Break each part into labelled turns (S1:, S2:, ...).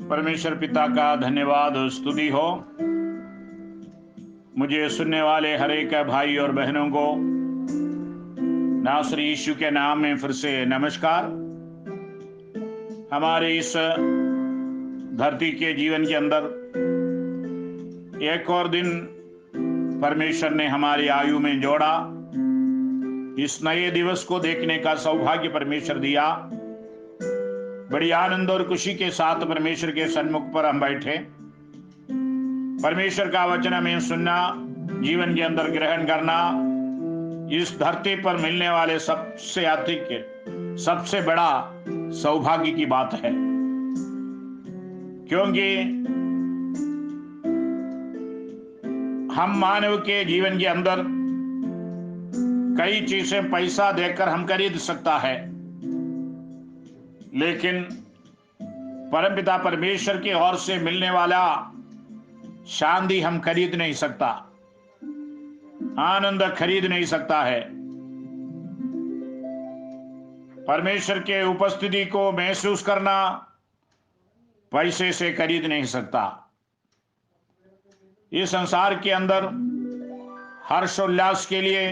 S1: परमेश्वर पिता का धन्यवाद और स्तुति हो। मुझे सुनने वाले हर एक भाई और बहनों को नासरी यीशु के नाम में फिर से नमस्कार। हमारे इस धरती के जीवन के अंदर एक और दिन परमेश्वर ने हमारी आयु में जोड़ा। इस नए दिवस को देखने का सौभाग्य परमेश्वर दिया। बड़ी आनंद और खुशी के साथ परमेश्वर के सन्मुख पर हम बैठे, परमेश्वर का वचन हमें सुनना, जीवन के अंदर ग्रहण करना इस धरती पर मिलने वाले सबसे अधिक सबसे बड़ा सौभाग्य की बात है। क्योंकि हम मानव के जीवन के अंदर कई चीजें पैसा देकर हम खरीद सकता है, लेकिन परमपिता परमेश्वर की ओर से मिलने वाला शांति हम खरीद नहीं सकता, आनंद खरीद नहीं सकता है। परमेश्वर के उपस्थिति को महसूस करना पैसे से खरीद नहीं सकता। इस संसार के अंदर हर्षोल्लास के लिए,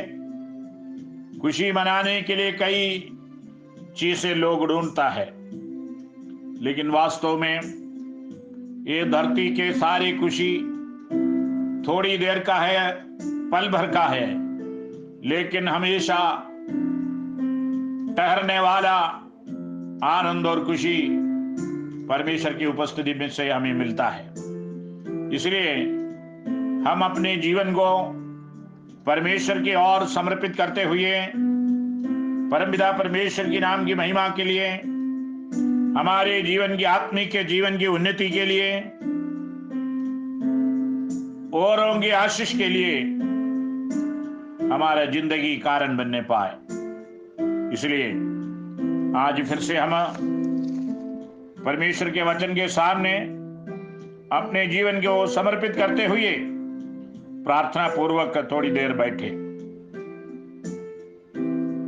S1: खुशी मनाने के लिए कई चीजें लोग ढूंढता है, लेकिन वास्तव में ये धरती के सारी खुशी थोड़ी देर का है, पल भर का है, लेकिन हमेशा ठहरने वाला आनंद और खुशी परमेश्वर की उपस्थिति में से हमें मिलता है। इसलिए हम अपने जीवन को परमेश्वर की ओर समर्पित करते हुए परमपिता परमेश्वर की नाम की महिमा के लिए, हमारे जीवन की आत्मिक के जीवन की उन्नति के लिए, औरों की आशीष के लिए हमारा जिंदगी कारण बनने पाए। इसलिए आज फिर से हम परमेश्वर के वचन के सामने अपने जीवन को समर्पित करते हुए प्रार्थना पूर्वक थोड़ी देर बैठे।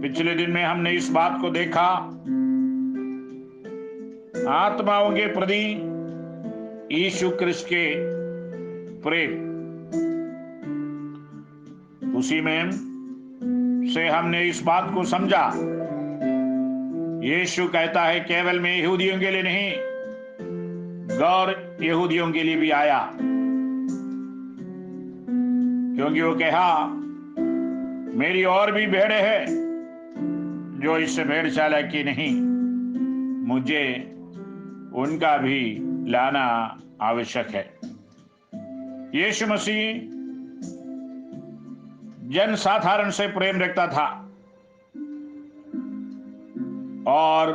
S1: पिछले दिन में हमने इस बात को देखा, आत्माओं के प्रति यीशु क्रिस्त के प्रेम। उसी में से हमने इस बात को समझा, यीशु कहता है केवल मैं यहूदियों के लिए नहीं, गैर यहूदियों के लिए भी आया। क्योंकि वो कहा, मेरी और भी भेड़ें हैं जो इस भेड़शाला की नहीं, मुझे उनका भी लाना आवश्यक है। यीशु मसीह जन साधारण से प्रेम रखता था और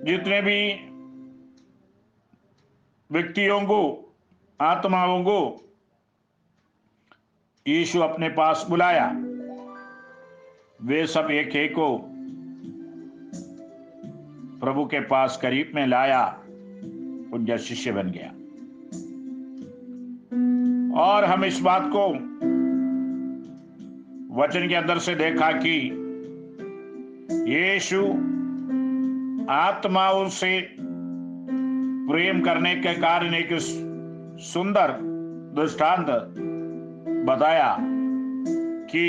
S1: जितने भी व्यक्तियों को, आत्माओं को यीशु अपने पास बुलाया, वे सब एक एक को प्रभु के पास करीब में लाया, उनका शिष्य बन गया। और हम इस बात को वचन के अंदर से देखा कि यीशु आत्माओं से प्रेम करने के कारण एक सुंदर दृष्टांत बताया कि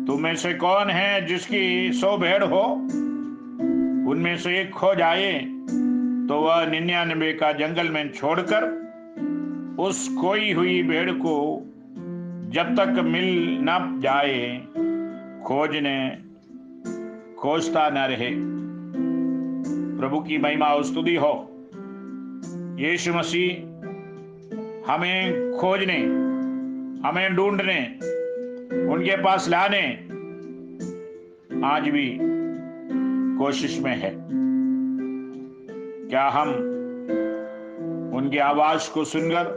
S1: तुम में से कौन है जिसकी 100 भेड़ हो, उनमें से एक खो जाए तो वह 99 का जंगल में छोड़कर उस खोई हुई भेड़ को जब तक मिल न जाए खोजता न रहे। प्रभु की महिमा और स्तुति हो। यीशु मसीह हमें खोजने, हमें ढूंढने, उनके पास लाने आज भी कोशिश में है। क्या हम उनकी आवाज को सुनकर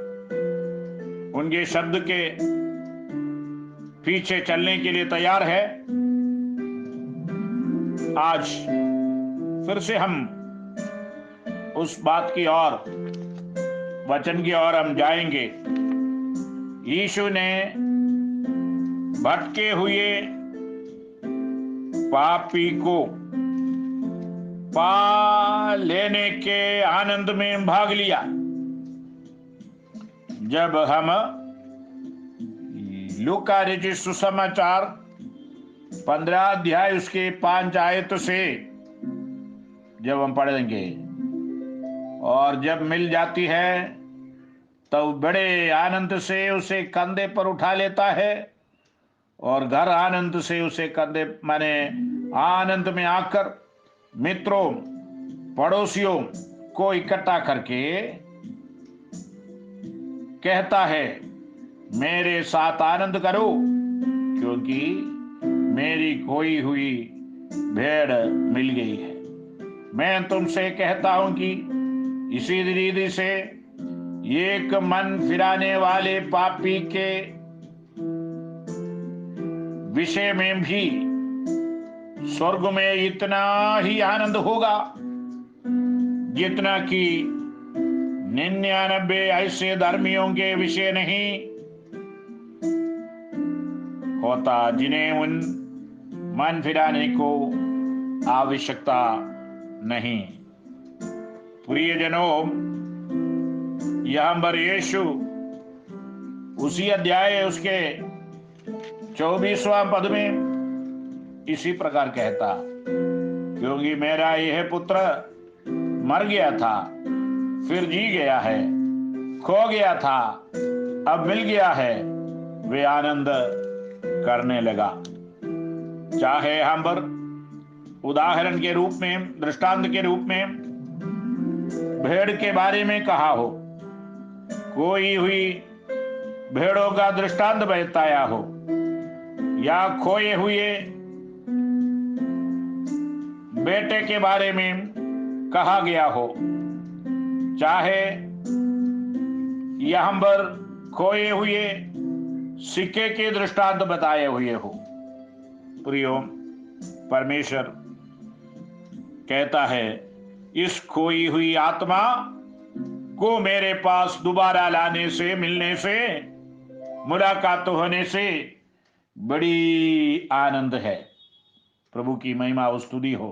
S1: उनके शब्द के पीछे चलने के लिए तैयार है? आज फिर से हम उस बात की ओर, वचन की ओर हम जाएंगे। यीशु ने भटके हुए पापी को पा लेने के आनंद में भाग लिया। जब हम लूका रचित सुसमाचार 15 अध्याय उसके 5 आयत से जब हम पढ़ेंगे, और जब मिल जाती है तो बड़े आनंद से उसे कंधे पर उठा लेता है, और घर आनंद से उसे कंधे माने आनंद में आकर मित्रों पड़ोसियों को इकट्ठा करके कहता है, मेरे साथ आनंद करो, क्योंकि मेरी खोई हुई भेड़ मिल गई है। मैं तुमसे कहता हूं कि इसी रीति से एक मन फिराने वाले पापी के विषय में भी स्वर्ग में इतना ही आनंद होगा जितना कि 99 ऐसे धर्मियों के विषय नहीं होता जिन्हें उन मन फिराने को आवश्यकता नहीं। प्रियजनों, यहां पर यीशु उसी अध्याय उसके 24वां पद में इसी प्रकार कहता, क्योंकि मेरा यह पुत्र मर गया था फिर जी गया है, खो गया था अब मिल गया है, वे आनंद करने लगा। चाहे हम पर उदाहरण के रूप में, दृष्टांत के रूप में भेड़ के बारे में कहा हो, कोई हुई भेड़ों का दृष्टांत बताया हो, या खोए हुए बेटे के बारे में कहा गया हो, चाहे यहां पर खोए हुए सिक्के के दृष्टांत बताए हुए हो। प्रियो, परमेश्वर कहता है, इस खोई हुई आत्मा को मेरे पास दोबारा लाने से, मिलने से, मुलाकात होने से बड़ी आनंद है। प्रभु की महिमा और स्तुति हो,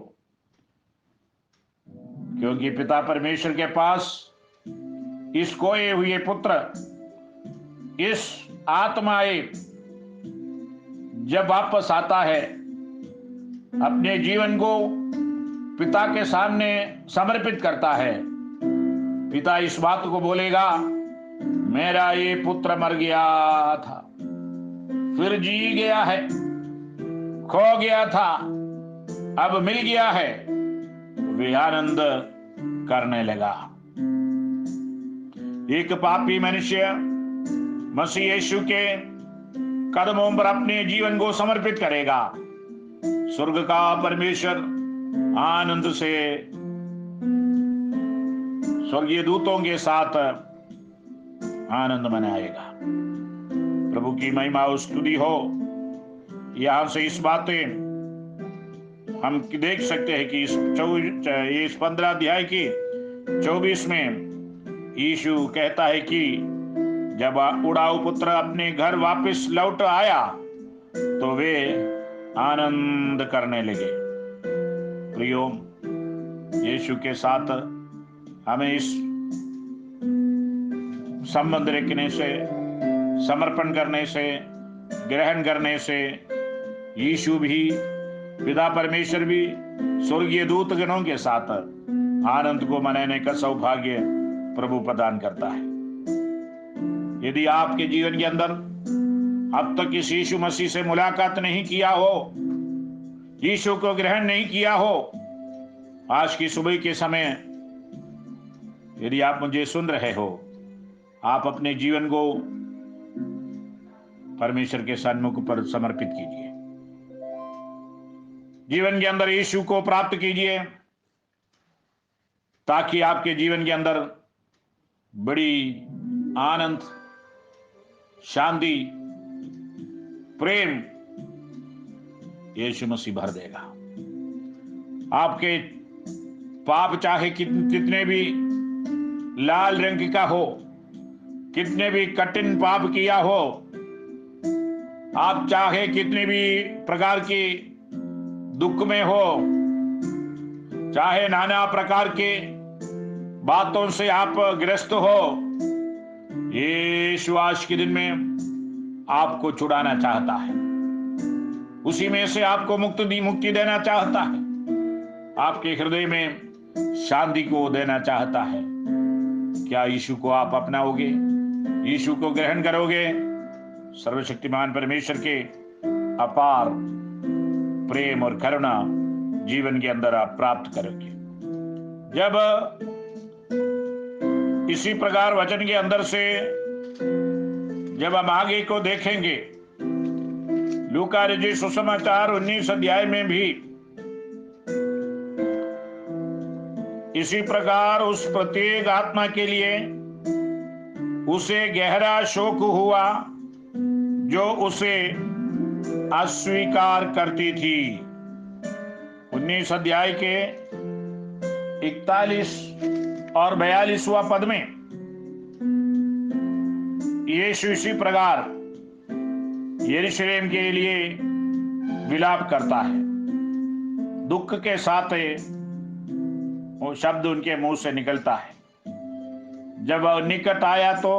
S1: क्योंकि पिता परमेश्वर के पास इस खोए हुए पुत्र, इस आत्माएं जब वापस आता है, अपने जीवन को पिता के सामने समर्पित करता है, पिता इस बात को बोलेगा, मेरा ये पुत्र मर गया था फिर जी गया है, खो गया था अब मिल गया है, वे आनंद करने लगा। एक पापी मनुष्य मसीह यीशु के कदमों पर अपने जीवन को समर्पित करेगा, स्वर्ग का परमेश्वर आनंद से स्वर्गीय दूतों के साथ आनंद मनाएगा। प्रभु की महिमा और स्तुति हो। यहां से इस बातें हम देख सकते हैं कि इस 15 अध्याय की 24 में यीशु कहता है कि जब उड़ाऊ पुत्र अपने घर वापस लौट आया तो वे आनंद करने लगे। प्रियो, यीशु के साथ हमें इस संबंध रखने से, समर्पण करने से, ग्रहण करने से यीशु भी, पिता परमेश्वर भी स्वर्गीय दूत गणों के साथ आनंद को मनाने का सौभाग्य प्रभु प्रदान करता है। यदि आपके जीवन के अंदर अब तक इस यीशु मसीह से मुलाकात नहीं किया हो, यीशु को ग्रहण नहीं किया हो, आज की सुबह के समय यदि आप मुझे सुन रहे हो, आप अपने जीवन को परमेश्वर के सन्मुख पर समर्पित कीजिए। जीवन के अंदर यीशु को प्राप्त कीजिए, ताकि आपके जीवन के अंदर बड़ी आनंद, शांति, प्रेम यीशु मसीह भर देगा। आपके पाप चाहे कितने भी लाल रंग का हो, कितने भी कठिन पाप किया हो, आप चाहे कितने भी प्रकार की दुख में हो, चाहे नाना प्रकार के बातों से आप ग्रस्त हो, यीशु आज के दिन में आपको छुड़ाना चाहता है, उसी में से आपको मुक्ति देना चाहता है, आपके हृदय में शांति को देना चाहता है। क्या यीशु को आप अपनाओगे? यीशु को ग्रहण करोगे? सर्वशक्तिमान परमेश्वर के अपार प्रेम और करुणा जीवन के अंदर आप प्राप्त करोगे। जब इसी प्रकार वचन के अंदर से जब हम आगे को देखेंगे, लूका रचित सुसमाचार 19 अध्याय में भी इसी प्रकार उस प्रत्येक आत्मा के लिए उसे गहरा शोक हुआ जो उसे अस्वीकार करती थी। 19 अध्याय के 41 और 42वां पद में यीशु इसी प्रकार यरूशलेम के लिए विलाप करता है। दुख के साथ वो शब्द उनके मुंह से निकलता है। जब वह निकट आया तो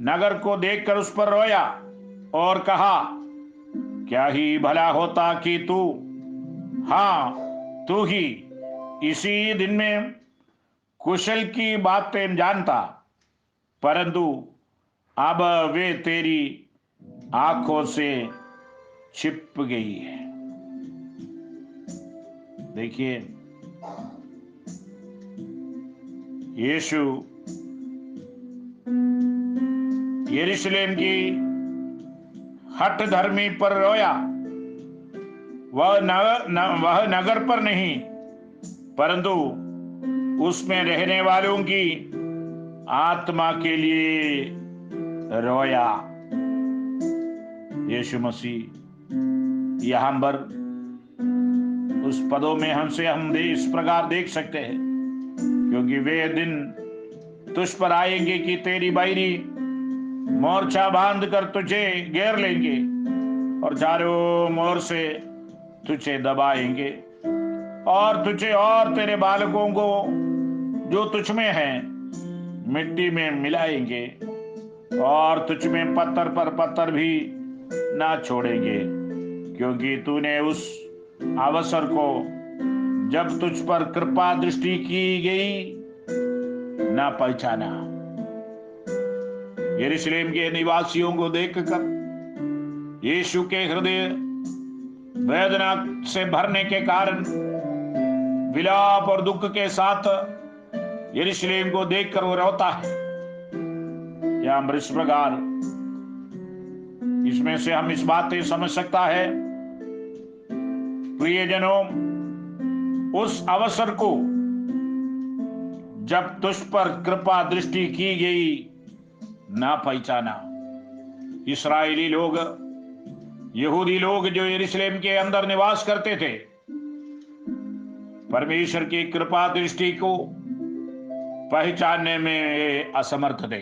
S1: नगर को देखकर उस पर रोया और कहा, क्या ही भला होता कि तू ही इसी दिन में कुशल की बातें जानता, परंतु अब वे तेरी आंखों से छिप गई है। देखिए, यीशु यरूशलेम की हठ धर्मी पर रोया। वह नगर पर नहीं, परंतु उसमें रहने वालों की आत्मा के लिए रोया। यीशु मसीह यहां पर उस पदों में हम इस प्रकार देख सकते हैं, क्योंकि वे दिन तुझ पर आएंगे कि तेरी बैरी मोर्चा बांध कर तुझे घेर लेंगे और चारों ओर से तुझे दबाएंगे और तुझे और तेरे बालकों को जो तुझ में है मिट्टी में मिलाएंगे और तुझ में पत्थर पर पत्थर भी ना छोड़ेंगे, क्योंकि तूने उस अवसर को जब तुझ पर कृपा दृष्टि की गई ना पहचाना। यरूशलेम के निवासियों को देखकर यीशु के हृदय वेदना से भरने के कारण विलाप और दुख के साथ यरूशलेम को देखकर वो रोता है। या इस प्रकार इसमें से हम इस बातें समझ सकता है, प्रियजनों, उस अवसर को जब तुझ पर कृपा दृष्टि की गई ना पहचाना। इस्राएली लोग, यहूदी लोग जो यरूशलेम के अंदर निवास करते थे, परमेश्वर की कृपा दृष्टि को पहचानने में असमर्थ थे।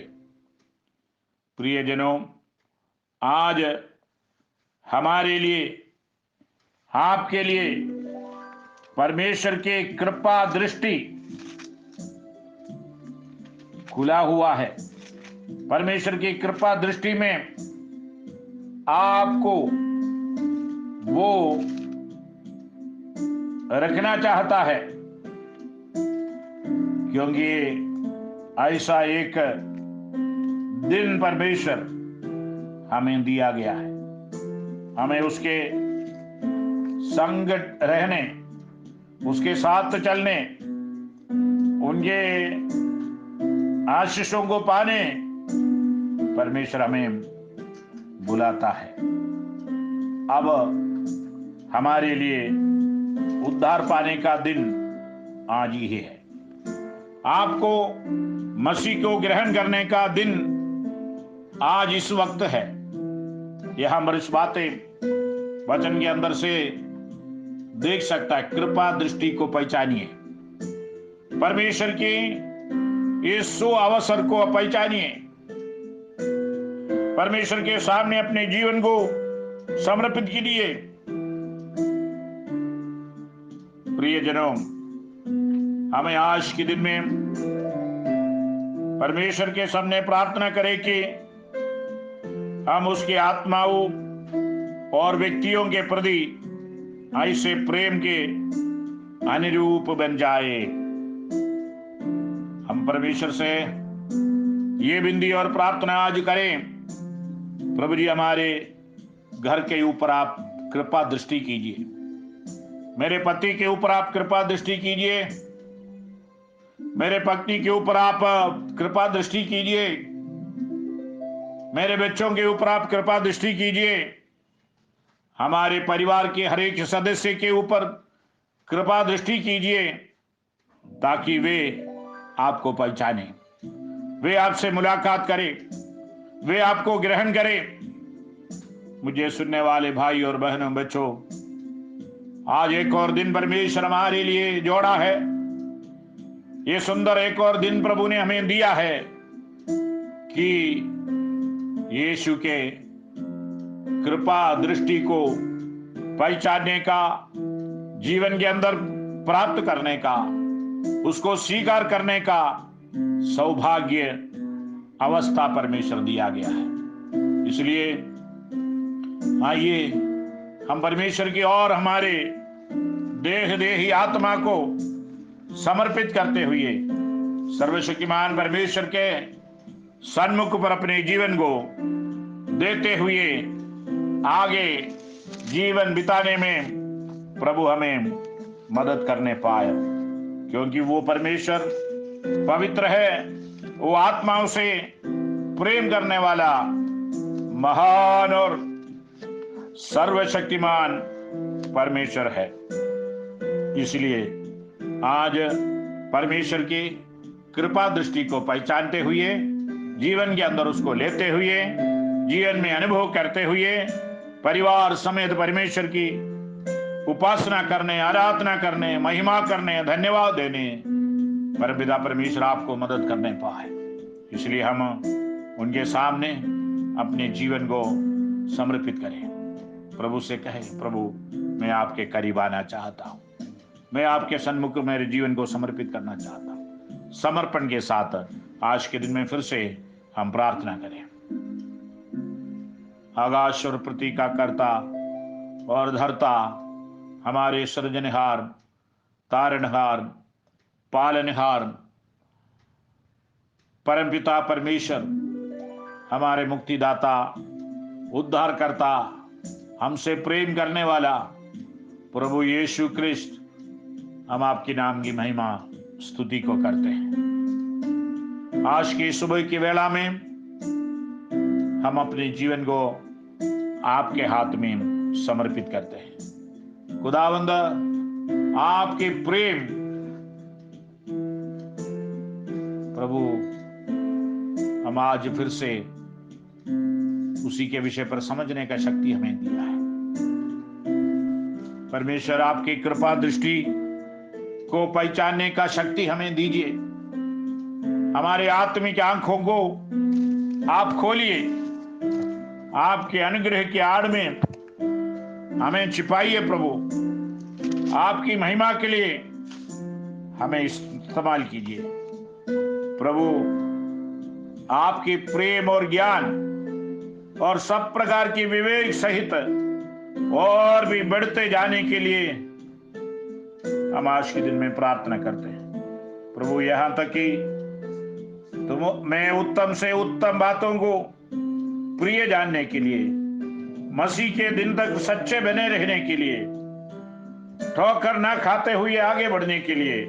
S1: प्रियजनों, आज हमारे लिए, आपके लिए परमेश्वर के कृपा दृष्टि खुला हुआ है। परमेश्वर की कृपा दृष्टि में आपको वो रखना चाहता है, क्योंकि ऐसा एक दिन परमेश्वर हमें दिया गया है। हमें उसके संग रहने, उसके साथ चलने, उनके आशीषों को पाने परमेश्वर हमें बुलाता है। अब हमारे लिए उद्धार पाने का दिन आज ही है। आपको मसीह को ग्रहण करने का दिन आज इस वक्त है। यह हम इस बातें वचन के अंदर से देख सकता है। कृपा दृष्टि को पहचानिए, परमेश्वर की इस अवसर को पहचानिए, परमेश्वर के सामने अपने जीवन को समर्पित कीजिए। प्रियजनों, हमें आज के दिन में परमेश्वर के सामने प्रार्थना करें कि हम उसकी आत्माओं और व्यक्तियों के प्रति ऐसे प्रेम के अनुरूप बन जाए। हम परमेश्वर से ये विनती और प्रार्थना आज करें, प्रभु जी हमारे घर के ऊपर आप कृपा दृष्टि कीजिए, मेरे पति के ऊपर आप कृपा दृष्टि कीजिए, मेरे पत्नी के ऊपर आप कृपा दृष्टि कीजिए, मेरे बच्चों के ऊपर आप कृपा दृष्टि कीजिए, हमारे परिवार के हर एक सदस्य के ऊपर कृपा दृष्टि कीजिए, ताकि वे आपको पहचाने, वे आपसे मुलाकात करें, वे आपको ग्रहण करें। मुझे सुनने वाले भाई और बहनों, बच्चों, आज एक और दिन परमेश्वर हमारे लिए जोड़ा है। ये सुंदर एक और दिन प्रभु ने हमें दिया है कि यीशु के कृपा दृष्टि को पहचानने का, जीवन के अंदर प्राप्त करने का, उसको स्वीकार करने का सौभाग्य अवस्था परमेश्वर दिया गया है। इसलिए आइए हम परमेश्वर की और हमारे देह देही आत्मा को समर्पित करते हुए सर्वशक्तिमान परमेश्वर के सन्मुख पर अपने जीवन को देते हुए आगे जीवन बिताने में प्रभु हमें मदद करने पाए, क्योंकि वो परमेश्वर पवित्र है, वो आत्माओं से प्रेम करने वाला महान और सर्वशक्तिमान परमेश्वर है। इसलिए आज परमेश्वर की कृपा दृष्टि को पहचानते हुए, जीवन के अंदर उसको लेते हुए, जीवन में अनुभव करते हुए, परिवार समेत परमेश्वर की उपासना करने, आराधना करने, महिमा करने, धन्यवाद देने परमपिता परमेश्वर आपको मदद करने पाए। इसलिए हम उनके सामने अपने जीवन को समर्पित करें, प्रभु से कहें, प्रभु मैं आपके करीब आना चाहता हूं, मैं आपके सन्मुख मेरे जीवन को समर्पित करना चाहता हूं। समर्पण के साथ आज के दिन में फिर से हम प्रार्थना करें। आकाश और पृथ्वी का कर्ता और धर्ता, हमारे सृजनहार, तारणहार, पालनहार परमपिता परमेश्वर, हमारे मुक्तिदाता, उद्धारकर्ता, हमसे प्रेम करने वाला प्रभु यीशु क्रिस्त, हम आपके नाम की महिमा स्तुति को करते हैं। आज की सुबह की वेला में हम अपने जीवन को आपके हाथ में समर्पित करते हैं। खुदावंद, आपके प्रेम प्रभु हम आज फिर से उसी के विषय पर समझने का शक्ति हमें दिया है। परमेश्वर आपकी कृपा दृष्टि को पहचानने का शक्ति हमें दीजिए। हमारे आत्मिक आंखों को आप खोलिए, आपके अनुग्रह की आड़ में हमें छिपाइए प्रभु, आपकी महिमा के लिए हमें इस्तेमाल कीजिए प्रभु। आपकी प्रेम और ज्ञान और सब प्रकार की विवेक सहित और भी बढ़ते जाने के लिए हम आज के दिन में प्रार्थना करते हैं प्रभु। यहां तक कि मैं उत्तम से उत्तम बातों को प्रिय जानने के लिए, मसीह के दिन तक सच्चे बने रहने के लिए, ठोकर ना खाते हुए आगे बढ़ने के लिए,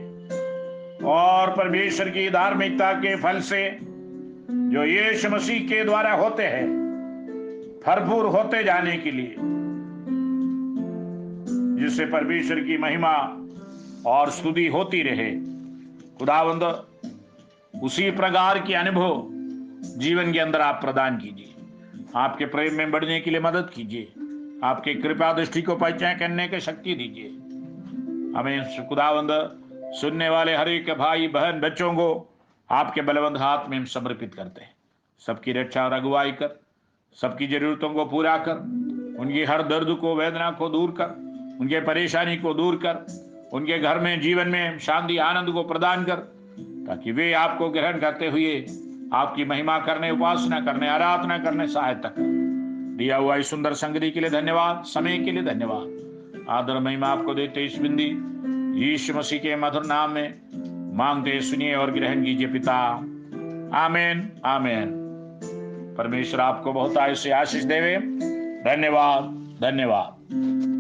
S1: और परमेश्वर की धार्मिकता के फल से जो यीशु मसीह के द्वारा होते हैं भरपूर होते जाने के लिए, जिससे परमेश्वर की महिमा और स्तुति होती रहे। खुदावंद, उसी प्रकार के अनुभव जीवन के अंदर आप प्रदान कीजिए। आपके प्रेम में बढ़ने के लिए मदद कीजिए। आपके कृपा दृष्टि को पहचान करने की शक्ति दीजिए हमें। खुदावंद, सुनने वाले हर एक भाई बहन बच्चों को आपके बलवंत हाथ में हम समर्पित करते हैं। सबकी रक्षा और अगुवाई कर, सबकी जरूरतों को पूरा कर, उनकी हर दर्द को, वेदना को दूर कर, उनके परेशानी को दूर कर, उनके घर में, जीवन में शांति आनंद को प्रदान कर, ताकि वे आपको ग्रहण करते हुए आपकी महिमा करने, उपासना करने, आराधना करने सहायता कर। दिया हुआ इस सुंदर संगति के लिए धन्यवाद, समय के लिए धन्यवाद। आदर महिमा आपको देते इस बिंदी यीशु मसीह के मधुर नाम में मांगते, सुनिए और ग्रहण कीजिए पिता। आमीन आमीन। परमेश्वर आपको बहुत आयु से आशीष देवे। धन्यवाद धन्यवाद।